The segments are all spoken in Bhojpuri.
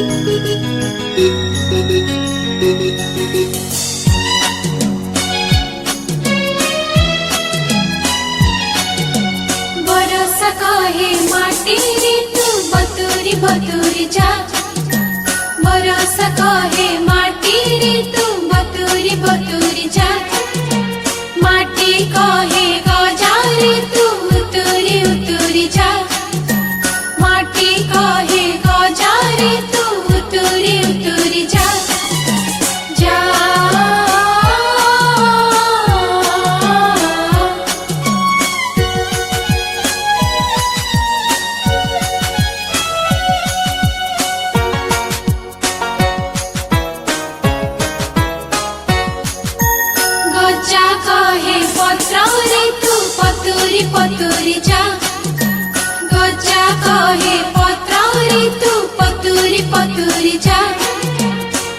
बरसा कहे माटी रे तू बतूरी बतूरी जा। बरसा कहे माटी रे तू बतूरी बतूरी जा। माटी कहे गजा रे तू उतूरी उतूरी जा। माटी कहे गजा रे तू उतूरी उतूरी जा। जा गजा कहे पत्र रे तू पतूरी पतूरी जा। गजा कहे पत्र रे तू पतूरी पतूरी जा।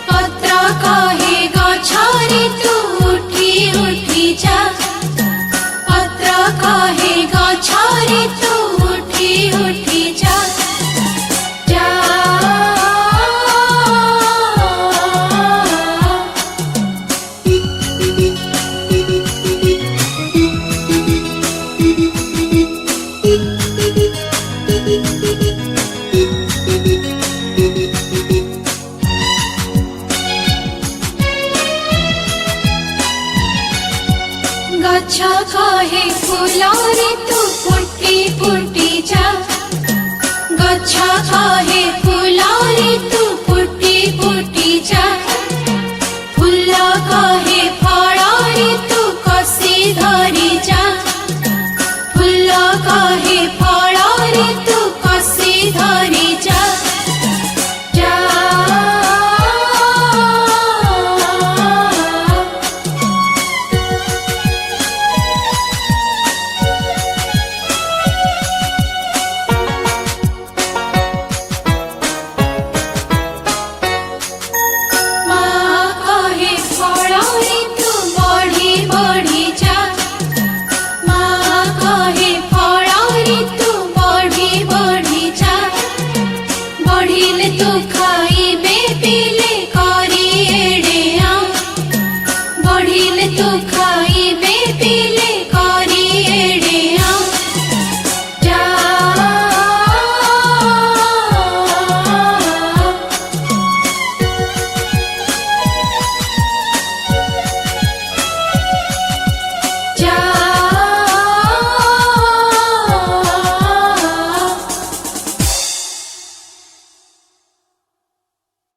पत्र कहे गछ रे तू उठी उठी जा। पत्र कहे गछ रे तू उठी उठी जा। जा गछ कहे फूल रे तू फुटी फुटी जा। गछ कहे फूल रे तू फुटी फुटी जा। फूल कहे